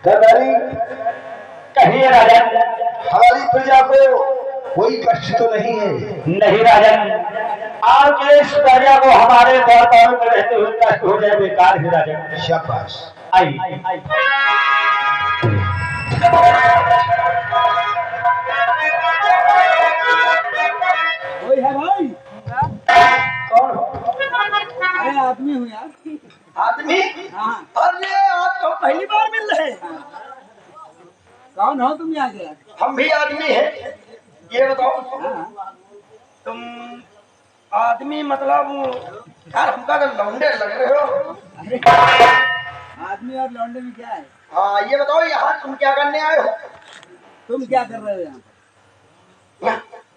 दरबारी कहिए राजन। हमारी प्रजा को कोई कष्ट तो नहीं है? नहीं राजन, आपके इस प्रजा को हमारे दरबार में रहते हुए कष्ट हो जाए बेकार है राजन। शाबाश। आई कोई है भाई? कौन हो? अरे आदमी हूँ यार। आदमी? हाँ। अरे आप तो पहली बार मिल रहे हैं। कौन हो तुम यहाँ के? हम भी आदमी हैं। ये बताओ हाँ। तुम आदमी मतलब यार हमका तो लौंडे लग रहे हो। अरे आदमी और लौंडे में क्या है? हाँ ये बताओ यहाँ तुम क्या करने आए हो? तुम क्या कर रहे हो यहाँ?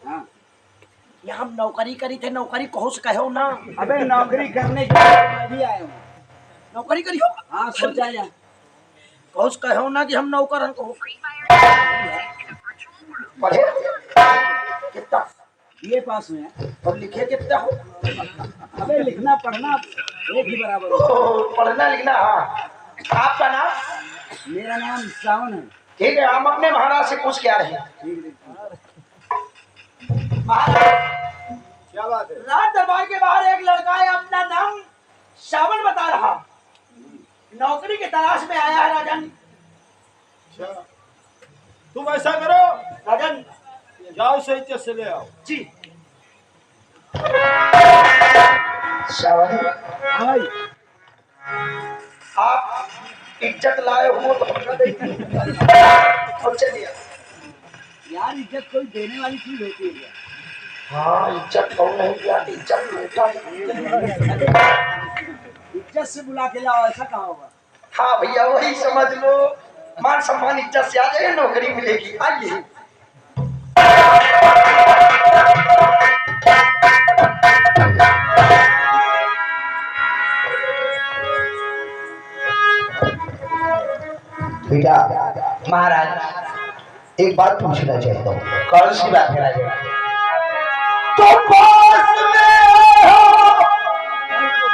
हाँ। यहाँ हम नौकरी करी थे, नौकरी कहो से कहो ना। अबे नौकरी करने के लिए मैं भी आया हूँ। नौकरी करियो? हाँ सोचा या कहो से कहो ना कि हम नौकर हैं। कहो पढ़े कितना? ये पास हुए हैं। और लिखे कितना हो? अबे लिखना पढ़ना एक ही बराबर हो। पढ़ना लिखना। हाँ आपका नाम? मेरा नाम सावन है। ठीक है हम अपने महाराज से पूछ के आ रहे हैं। क्या बात है? राज दरबार के बाहर एक लड़का है, अपना नाम सावन बता रहा, नौकरी की तलाश में आया है राजन। तुम ऐसा करो, राजन जाओ से इज्जत से ले आओ। जी। सावन हाँ भाई। आप इज्जत लाए हो तो हमका देंगे। और चलिए यार इज्जत कोई देने वाली चीज होती है क्या? हाँ इज्जत कौन नहीं दिया, इज्जत लूटा। इज्जत से बुला के लाओ, ऐसा कहाँ होगा? हाँ भैया वही समझ लो, मान सम्मान इज्जत से आ जाए, नौकरी मिलेगी। आइए बेटा। महाराज एक बात पूछना चाहता हूँ। कौन सी बात है राजा? तुम पास में हो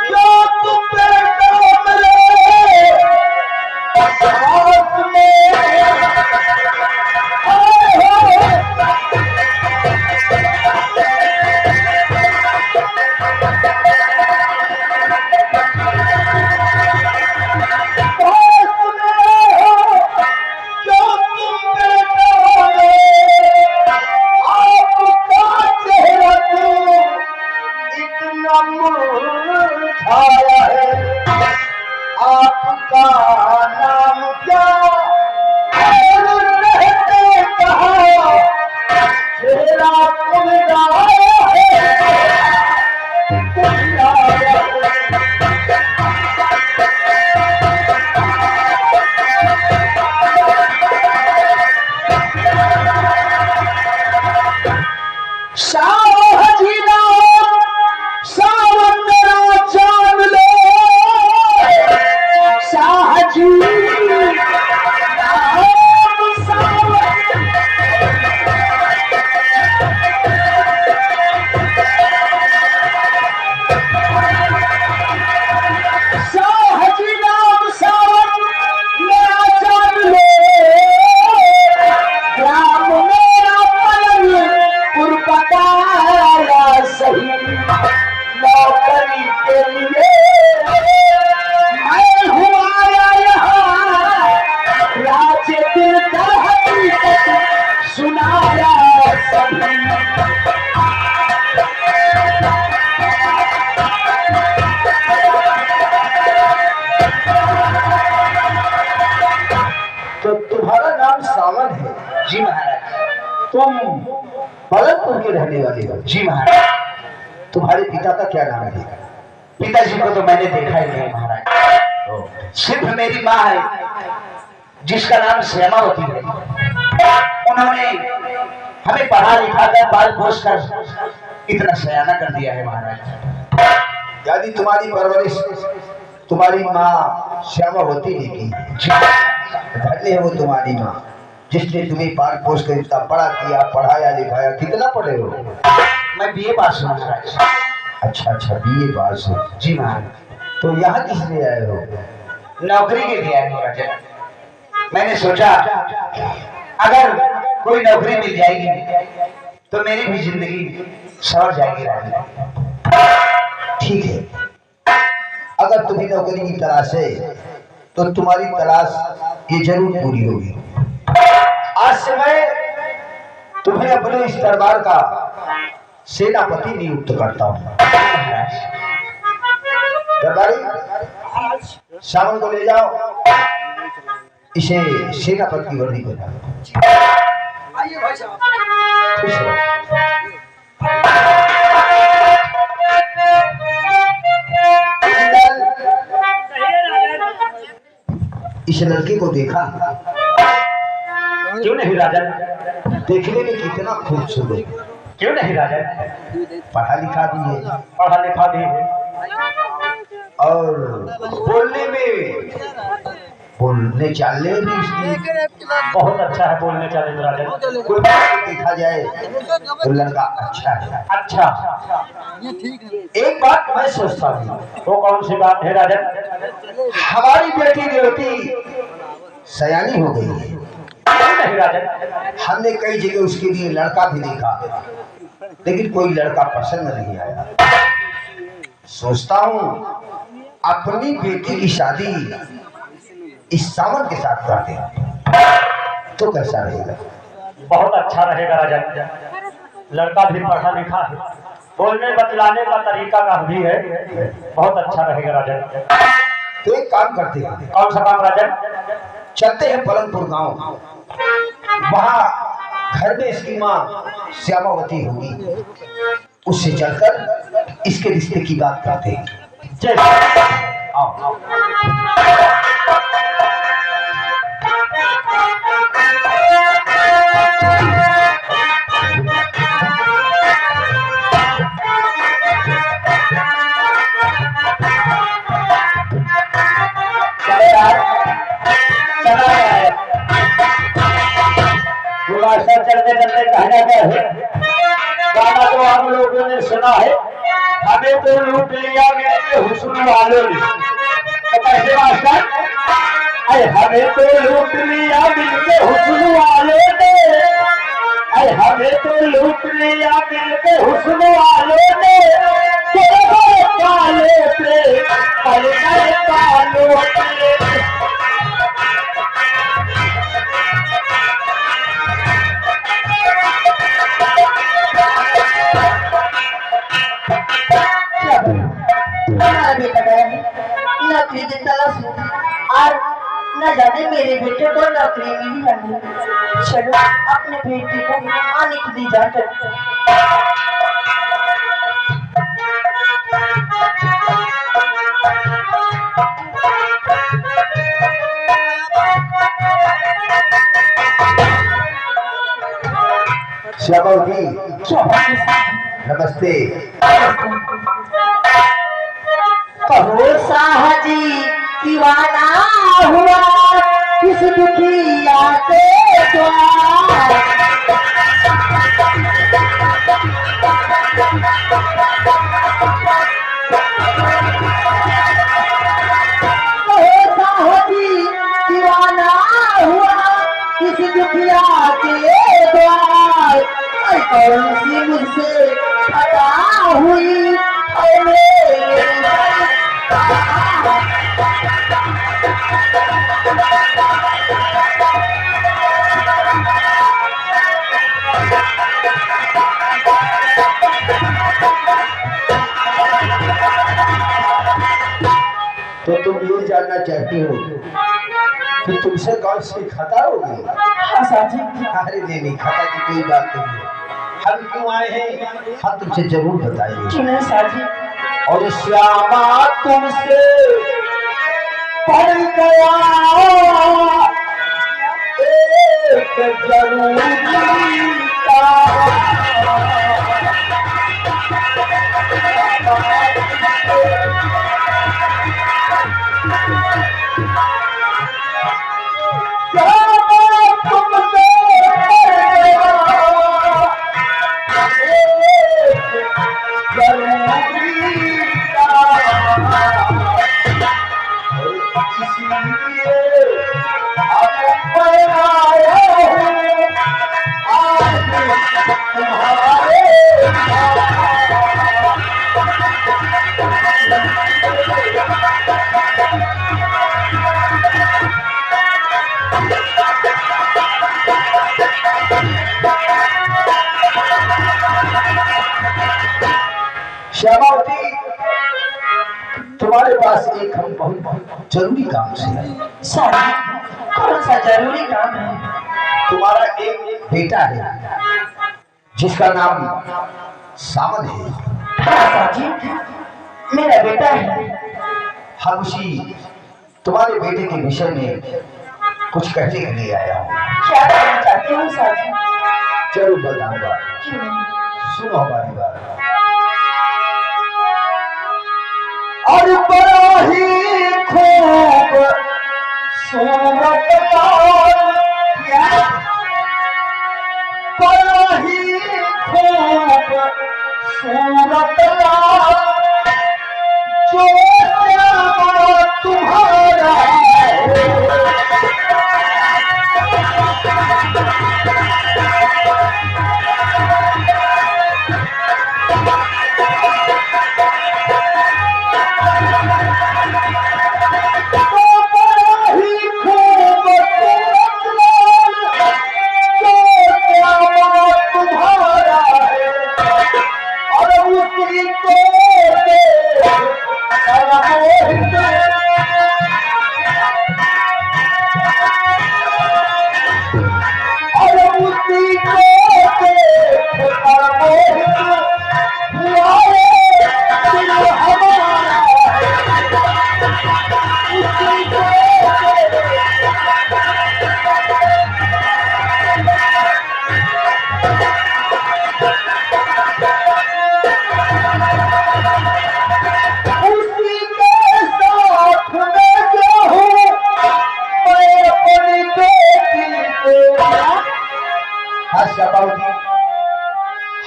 क्या तुम बेटा मेरे पास में तो तुम्हारा नाम सावन है? जी महाराज। तुम भरतपुर के रहने वाले हो? जी महाराज। तुम्हारे पिता का क्या नाम है? पिताजी को तो मैंने देखा ही नहीं महाराज। सिर्फ मेरी माँ है जिसका नाम श्यामावती है। उन्होंने हमें पढ़ा लिखा कर पाल पोस कर इतना सयाना कर दिया है महाराज। यदि तुम्हारी परवरिश तुम्हारी माँ श्यामावती ने की, धन्य है वो तुम्हारी माँ जिसने तुम्हें पाल पोस कर इतना बड़ा किया, पढ़ाया लिखाया। कितना पढ़े हो? मैं बीए पास हूँ महाराज। अच्छा अच्छा बीए पास हो? जी महाराज। तो यहाँ किस लिए आए हो? नौकरी के लिए आए हो राजा। मैंने सोचा अगर कोई नौकरी मिल जाएगी तो मेरी भी जिंदगी सवर जाएगी रानी। ठीक है, अगर तुम्हें नौकरी की तलाश है तो तुम्हारी तलाश ये जरूर पूरी होगी। आज से मैं तुम्हें अपने इस दरबार का सेनापति नियुक्त करता हूँ। दरबारी सावन को ले जाओ, इसे सेनापति की वर्दी को आइए भाई साहब। खुश रहो। इस लड़के को देखा? क्यों नहीं राजन? देखने में कितना खूबसूरत, क्यों नहीं राजन? पढ़ा लिखा भी है पढ़ा लिखा भी है और बोलने चालने में भी उसकी बहुत अच्छा है बोलने चाले में राजन। कोई बात को देखा जाए तो लड़का अच्छा है। अच्छा, ये ठीक है। एक बात मैं सोचता हूँ, वो कौन सी बात है राजन? हमारी बेटी देवती सयानी हो गई है। क्यों नहीं राजन? हमने कई जगह उसके लिए लड़का भी देखा लेकिन कोई लड़का पसंद नहीं आया। सोचता हूँ अपनी बेटी की शादी इस सावन के साथ करते हैं तो कैसा रहेगा? बहुत अच्छा रहेगा राजन। लड़का भी पढ़ा लिखा है, बोलने बतलाने का तरीका का भी है, बहुत अच्छा रहेगा राजन। तो एक काम करते हैं, कौन सा काम राजन? चलते हैं पलनपुर गांव, वहां घर में इसकी माँ श्यामावती होगी, उससे चलकर इसके रिश्ते की बात करते हैं। जय आओ। चलते चलते कहना क्या है? गाना तो हम लोगों ने सुना है, हमें तो लूट लिया मेरे हुस्न वालों ने। तो कैसे मास्टर? अरे हमें तो लूट लिया मिलके हुस्न वालों ने, अरे हमें तो लूट लिया मिलके हुस्न वालों ने। काले पे कालों पे हमारा बेटा गया है नौकरी की तलाश में और न जाने मेरे बेटे को नौकरी मिली या नहीं। चलो अपने बेटे को आने की दी जाकर। श्यामावती नमस्ते। कहो साहजी दीवाना हुआ किस दुखिया के द्वार। कहो साहजी दीवाना हुआ किस दुखिया के द्वार। कौन सी मुझसे खता हुई तो तुम ये जानना चाहती हो कि तुमसे कौन सी खता होगी? अरे नहीं, खता की कोई बात नहीं है। हम क्यों आए हैं हम तुमसे जरूर बताएंगे। और श्यामा तुमसे पड़ गया एक जरूरी इसीलिए अब मैं आया हूँ आज तुम्हारे श्यामावती, तुम्हारे पास एक हम बहुत जरूरी काम से आए। साहब कौन सा जरूरी काम है? तुम्हारा एक बेटा है जिसका नाम सावन है। हाँ साहब, मेरा बेटा है। हम उसी तुम्हारे बेटे के विषय में कुछ कहने के लिए आया हूँ। क्या कहना चाहते हो साहब? जरूर बताऊंगा, क्यों नहीं? सुनो हमारी बात। और बड़ा ही खूब सूरत लाल, बड़ा ही खूब सूरत लाल, जो श्यामा तुम्हारा है।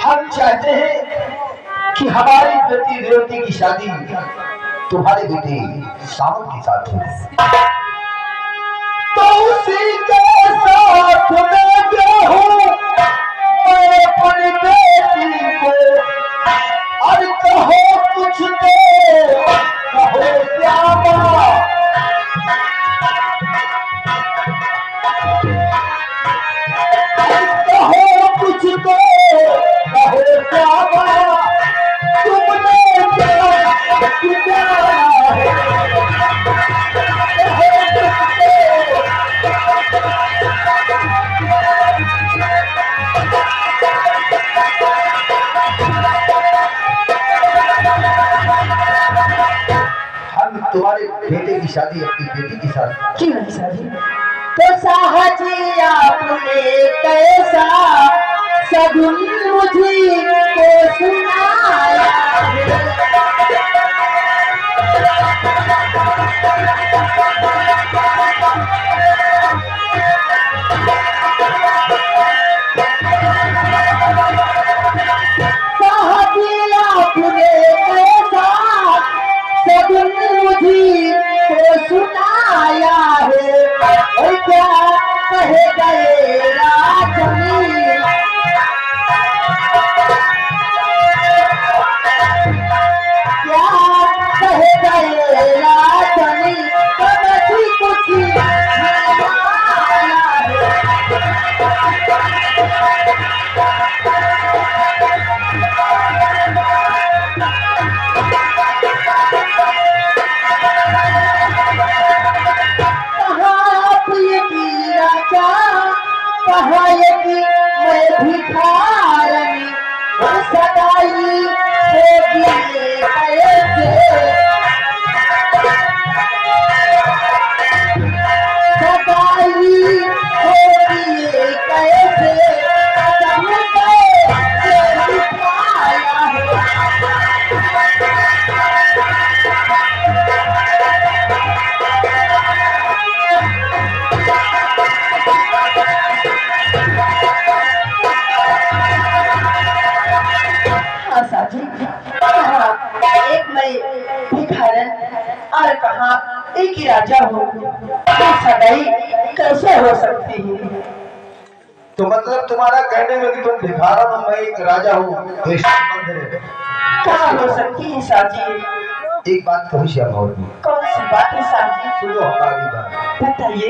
हम चाहते हैं कि हमारी बेटी रेवती की शादी तुम्हारे बेटे सावन के साथ हो, तो उसी के साथ मैं क्या हूँ, मैं अपनी बेटी को। और कहो कुछ तो कहो श्यामा, कहो कुछ तो कहो श्यामा, तुमने क्या किया है? हम तुम्हारे बेटे की शादी अपनी बेटी के साथ क्यों नहीं शादी? तो साहजी आपने कैसा सगुन मुझे को सुनाया साहजी आपने कैसा सगुन मुझे को सुनाया है। और क्या कहे गए राजनी, क्या कहे गए राजनी, सदी की राजा हूँ, ये सगाई कैसे हो सकती है? तो मतलब तुम्हारा कहने में कि तुम भिखारन हो, मैं एक राजा हूँ, तो इसका संबंध है। कहाँ हो सकती है साजी? एक बात कही श्याम और भी, कौन सी बात है साजी? सुनो हमारी बात। बताइए।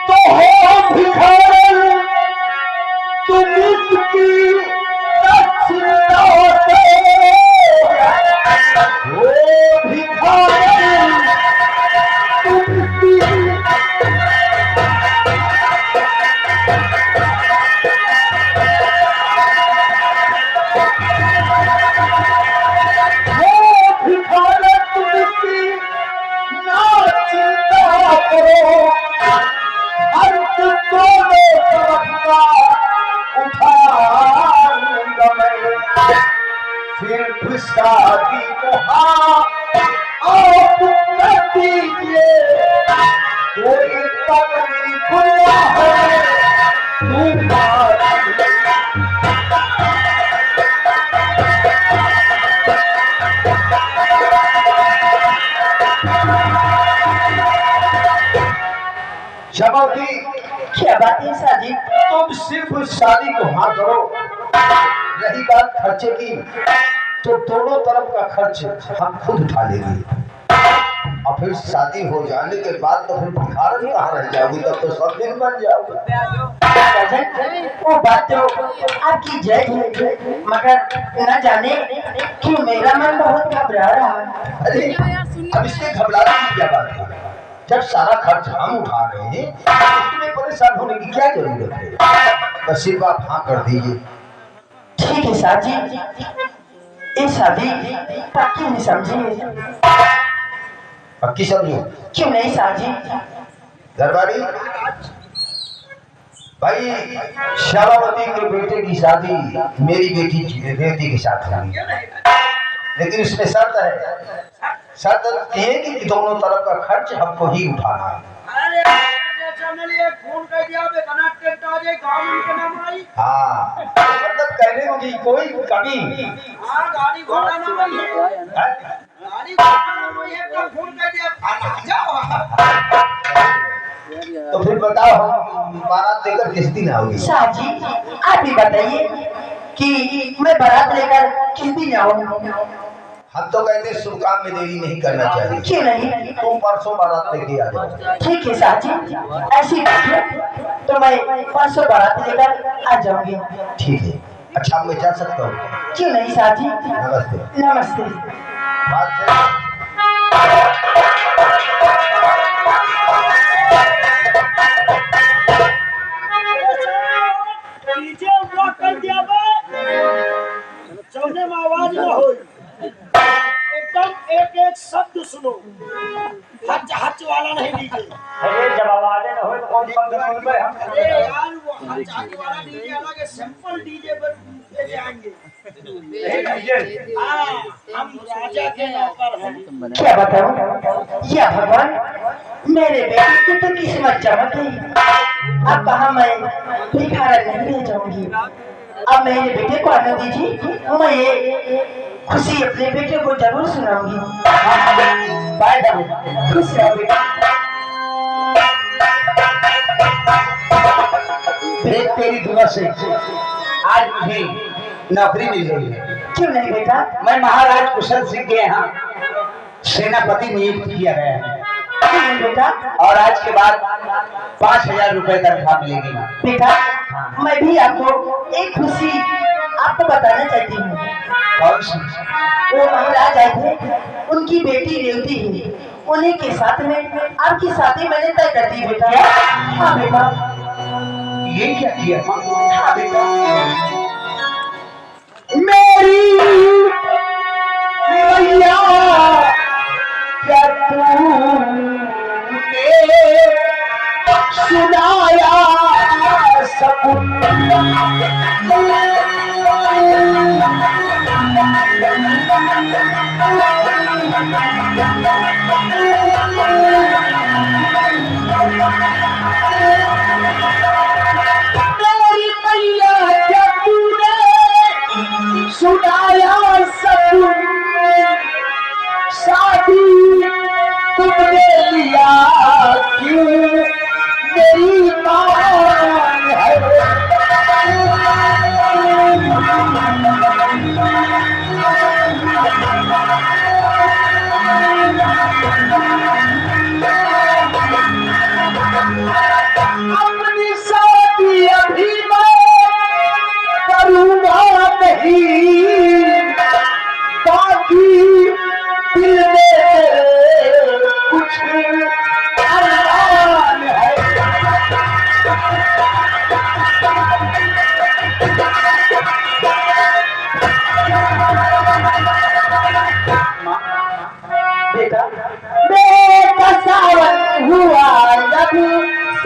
तो हो भिखारन तुम इसकी रचना होते, हो भिखारन तुम इसकी सिर्फ शादी को आप कर दीजिए, कोई तकलीफ न है तुम्हारी। शबावती, क्या बात है साजी? तुम सिर्फ शादी को हाँ करो। रही बात खर्चे की, तो दोनों तरफ का खर्च हम खुद उठा लेंगे। और फिर शादी हो जाने के बाद तो फिर भिखारन कहाँ रह जाओगी, तब तो सब दिन बन जाओगे। वो बात तो आपकी जय है, मगर न जाने क्यों मेरा मन बहुत घबरा रहा है। अरे अब इससे घबराने की क्या बात है? जब सारा खर्च हम उठा रहे हैं, इसमें परेशान होने की क्या जरूरत है? बस सिर्फ आप हाँ कर दीजिए। ठीक है साजी, ये शादी पक्की नहीं समझी? पक्की समझो। क्यों नहीं साजी? दरबारी भाई, श्यामावती के बेटे की शादी मेरी बेटी के साथ होगी, लेकिन इसमें शर्त है। शर्त ये कि दोनों तरफ का खर्च हमको ही उठाना है। फोन कर दिया बेगाना टेंट आ जाए गांव में के नाम आई। हाँ, मतलब कहने को कि कोई कमी। हां गाड़ी घोड़ा ना वही है, गाड़ी घोड़ा वही है, तो फोन कर दिया आ जाओ। तो फिर बताओ हम बारात लेकर किस दिन आओगे? साजी आप ही बताइए कि मैं बारात लेकर किस दिन आऊँ? हम तो कहते शुभ काम में देरी नहीं करना चाहिए। क्यों नहीं? तुम परसों बारात लेके आ जाओ। ठीक है साजी, ऐसी बात है तो मैं परसों बारात लेकर आ जाऊंगी। ठीक है। अच्छा मैं जा सकता हूँ? क्यों नहीं साजी? नमस्ते। नमस्ते। बात है डीजे ब्लॉक कर दिया बे, चौने में आवाज ना हो, एकदम एक एक शब्द सुनो, हच हच वाला नहीं डीजे। अरे जब आवाज़ें न हो तो कौन शब्द सुन पे हम? अरे यार वो हच हच वाला डीजे अलग है, सिंपल डीजे पर ले जाएंगे। हाँ, हम राजा के नौकर हैं। क्या बताऊं? या भगवान, मेरे बेटे की तो किस्मत चमक गई। अब कहा मैं भिखारन नहीं रह जाऊंगी। अब मेरे बेटे को आने दीजिए, मैं ये खुशी अपने बेटे को जरूर सुनाऊंगी। बाय बाय, खुश रहो बेटा। तेरी दुआ से आज मुझे नौकरी मिल गई है। क्यों नहीं बेटा? मैं महाराज कुशल सिंह के यहाँ सेनापति नियुक्त किया गया है, क्यों नहीं बेटा? और आज के बाद 5,000 रुपए तनख्वाह मिलेगी। बेटा मैं भी आपको एक खुशी आपको बताना चाहती हूँ। कौन सी? वो महाराज आए थे, उनकी बेटी रेवती है, उन्हीं के साथ में आपकी शादी मैंने तय कर दी बेटा। हाँ बेटा। ये क्या किया? हाँ बेटा। मेरी मैया क्या तूने सुनाया सकुन? मेरी मैया क्या तूने सुनाया सकुन? शादी तुमने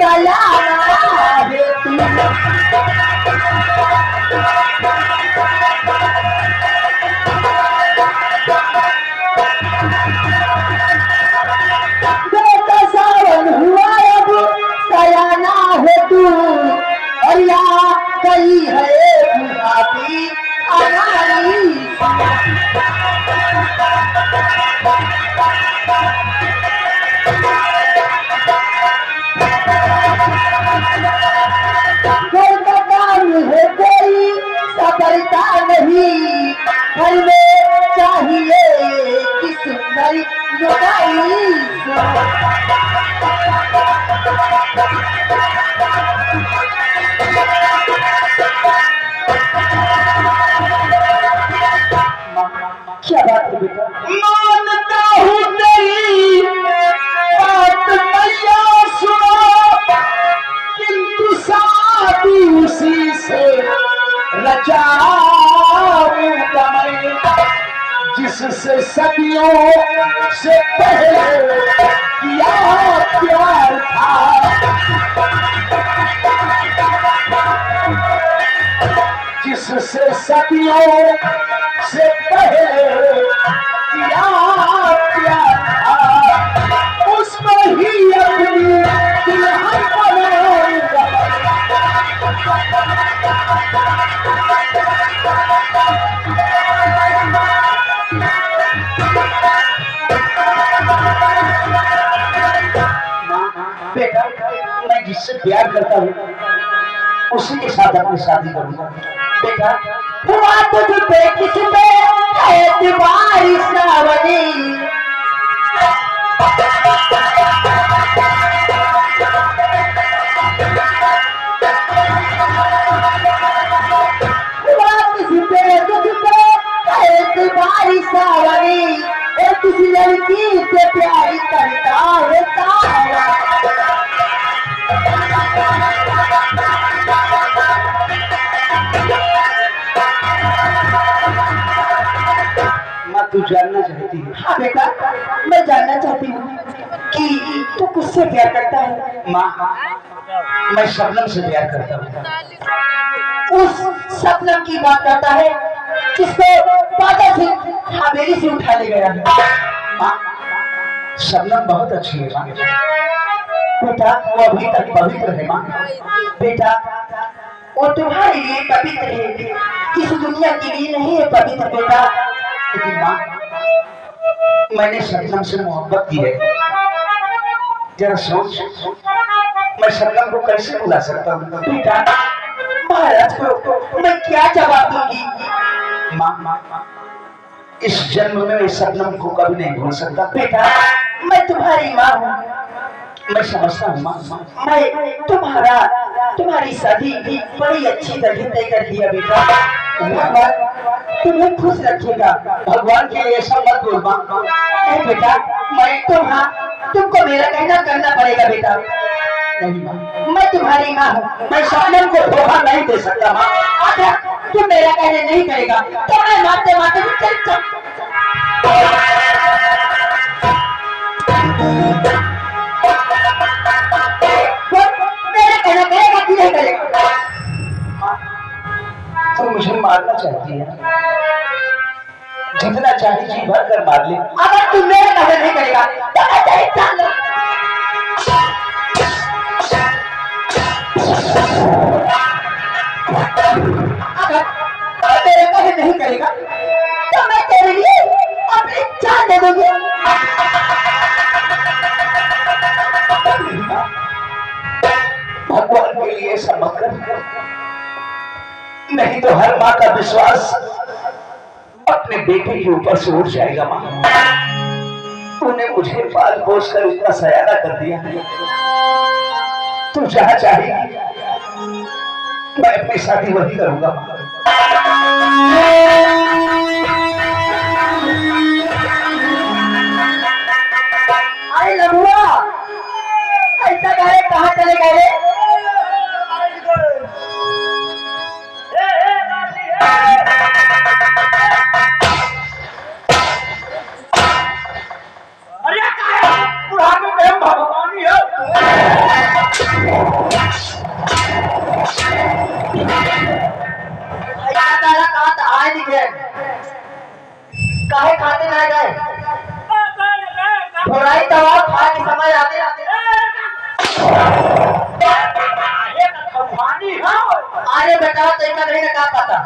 सयाना है तू। बेटा सावन हुआ अब सयाना है तू, और यहाँ गई है बुढ़ापी हमारी। घर का काम है कोई सफलता नहीं, घर में चाहिए कि सुंदर लुगाई। क्या बात है बेटा? मानता हूँ तेरी बात मैया सुनो, किंतु शादी उसी से रचाऊंगा मैं जिससे सदियों से पहले किया प्यार था, जिससे सदियों से पहले किया प्यार था, उसमें ही अपनी दुल्हन बनाऊंगा। बेटा मैं जिससे प्यार करता हूँ उसी के साथ अपनी शादी करूंगा। बेटा हुआ तुझ पे किस पे एतबार सावनी, हुआ किस पे एतबार सावनी, और किसी लड़की से प्यार करता है सावनी। माँ तू जानना चाहती है? हाँ बेटा, मैं जानना चाहती हूँ कि तू किससे प्यार करता है। माँ मैं शबनम से प्यार करता हूँ। उस सपनम की बात करता है जिसको बादल से हवेली से उठा ले गया है। माँ शबनम बहुत अच्छी है माँ, बेटा वो अभी तक पवित्र है माँ। बेटा वो तुम्हारे लिए पवित्र है, इस दुनिया के लिए नहीं है पवित्र बेटा। लेकिन माँ मैंने शबनम से मोहब्बत की है, जरा सोच मैं शबनम को कैसे भुला सकता हूँ? बेटा महाराज को मैं क्या जवाब दूंगी। माँ इस जन्म में इस शबनम को कभी नहीं भूल सकता। बेटा मैं तुम्हारी माँ हूँ, मैं समझता हूँ माँ। मैं तुम्हारी शादी बड़ी अच्छी तरह तय कर दिया बेटा। भगवान तुम्हें खुश रखेगा। भगवान के लिए ऐसा मत बोल माँ। नहीं बेटा, तुमको मेरा कहना करना पड़ेगा बेटा। नहीं माँ, मैं तुम्हारी माँ हूँ, मैं शबनम को धोखा नहीं दे सकता माँ। अगर तुम मेरा कहने नहीं करेगा तो मैं मारते मारते मेरा कहना करेगा कि नहीं करेगा। तो मुझे मारना चाहती है, जितना चाहे जी भर कर मार ले। अगर तुम मेरा कहना नहीं करेगा तो मैं तेरी जान लूं। अगर मेरे कहने नहीं करेगा तो मैं तेरे लिए अपनी जान दे दूंगी। भगवान के लिए ऐसा मत कर, नहीं तो हर माँ का विश्वास अपने बेटे के ऊपर से उठ जाएगा। माँ तूने मुझे पाल पोस कर इतना सयाना कर दिया, तू जहाँ चाहेगी मैं अपनी शादी वही करूंगा। अरे लबुआ, ऐसा गए कहाँ चले गए? अरे बुढ़ापे में भगवान ही है। अरे बेटा तो का नहीं ना का पता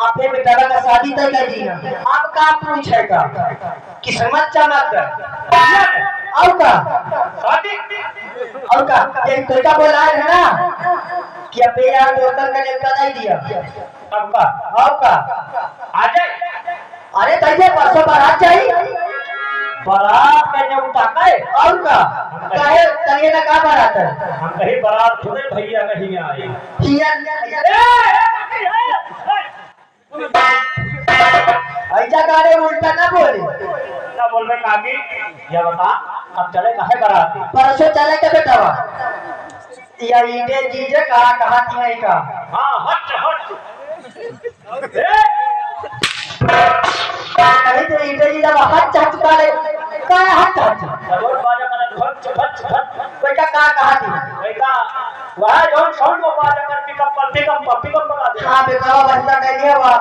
आपने बेटा का शादी तय कर दी ना आप का पूछे का किस्मत चमक गए और का शादी और का ये तो का बोला है ना कि अब यार दोस्तन का न्योता नहीं दिया अब का और का आ जाए अरे तैसे परसों बारात चाहिए बारात का न्योता का है और का काहे तनिए ना का बारात है हम कहीं बारात खुदे भैया कहीं आए हिया ऐसा गाने उल्टा ना बोले क्या बोल रहे काकी ये बता अब चले कहे बारात परसों चले के बेटा या ईटे जीजे कहा थी है का हाँ हट हट कहीं तो ईटे जीजा हाथ चाच काले का हाथ चाच जरूर बाजा कर घट घट घट बेटा कहा थी बेटा वह जो साउंड को बाजा कर पिकअप बता दे हां बेटा बंदा कह दिया वा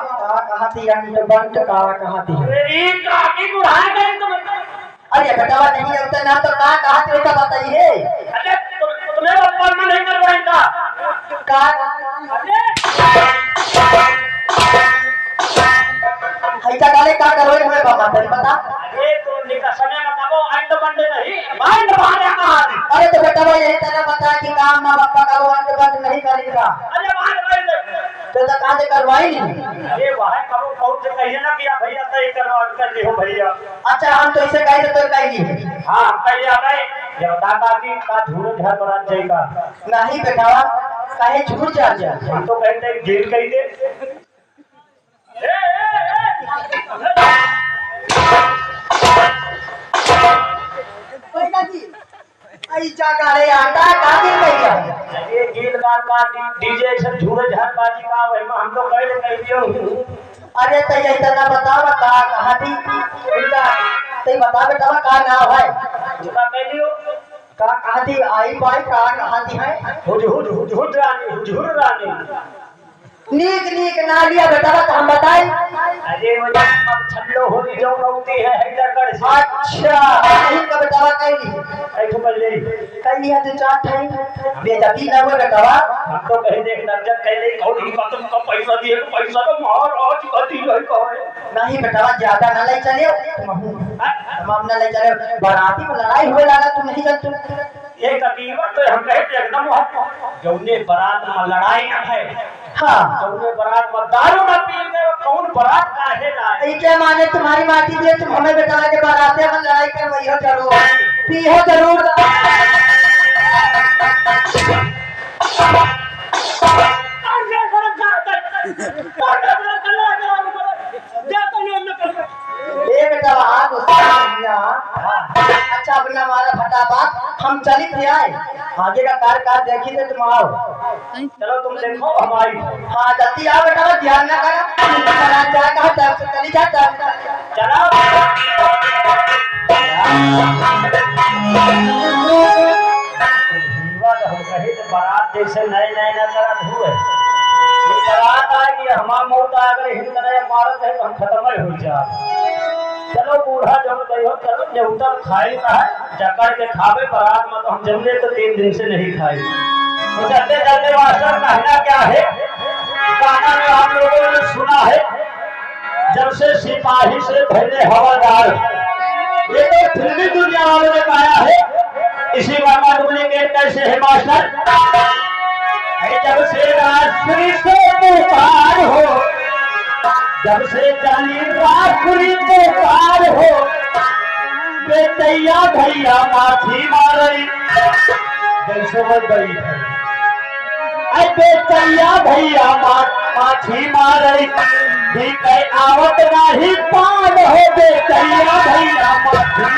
कहा थी यानी तो बंद कहा थी तेरी काकी बुढ़ा गई तुम अरे बेटा नहीं होता ना तो कहा थी बेटा बताइए अरे तुम्हें बप्पा में नहीं करवाएगा का ऐसा गाले का करोगे हमें बाबा तेरे पता अरे तो निकासन में कबो अंड बंड नहीं माइंड बाहर कहां अरे तो बेटा भाई यही तरह बता कि काम मां बाप का वो अंड बंद नहीं करेगा अरे बाहर कर तो कहां से करवाई नहीं अरे वह कबो बहुत से कहिए ना कि भैया सही करवा कर ली हो भैया अच्छा हम तो इसे कहे तो कह दी हां पहले आ गए ये बता काकी का झूठ घर पर आ जाएगा नहीं बेटा कहे झूठ जा हम तो कहते हैं जेल कही दे ऐसा गाले आटा काहे कहिया ये गीत गान का डीजे से झूरे झाड़बाजी का वही में हम लोग कह दियो अरे तो ये इतना बताओ का कहा थी इनका तो बता बेटा का नाम है झूठा कह दियो का कहा थी आई बाई का कहा थी है हुजूर रानी नीक नीक ना लिया बेटा तो हम बताए अरे मुझे अब छल्लो हो रही जो होती है हैदरगढ़ से अच्छा नहीं का बेटा कहीं आई तो पहले कहीं लिया तो चार ठाई बेजती ना हुआ बेटा हम तो कहीं देख नजर पहले कौन ही बात तुमको पैसा दिए पैसा तो मार आज कदी है कौन नहीं बेटा ज्यादा ना ले चले हम ना ले चले बराती में लड़ाई हुए लगा तू नहीं जानते ये तकरीबन तो हम कहते एकदम जौने बारात में लड़ाई ना है हाँ जौने बारात में दारू ना पी गए कौन बारात काहे लाए क्या माने तुम्हारी माटी दिए तुम हमें बेटा के बाराते में लड़ाई कर वही हो जरूर पीहो जरूर अच्छा अपना हमारा फटाफट हम चली थे आए आगे का कार देखी थे तुम आओ चलो तुम देखो हमारी हाँ जल्दी आओ बेटा ध्यान ना करो चली जाता चलो बारात जैसे नए नए नजर हुए बारात आएगी हमारा मौत आ गए हिंद मारत है तो हम खत्म ही हो जाए चलो बूढ़ा जब गई हो चलो न्योता खाई का है जकड़ के खावे बारात में तो हम जमने तो 3 दिन से नहीं खाई तो चलते चलते वास्तव कहना क्या है गाना में आप लोगों ने सुना है जब से सिपाही से पहले हवादार ये तो फिल्मी दुनिया वालों ने पाया है इसी बाबा डुप्लीकेट कैसे है मास्टर जब से राष्ट्री से पुकार हो जब से जानी राष्ट्री पुकार हो बेटैया भैया माथी मारई जैसे वो गई है बेटैया भैया माथी मारई भी कई आवत नहीं पान हो बेटैया भैया माथी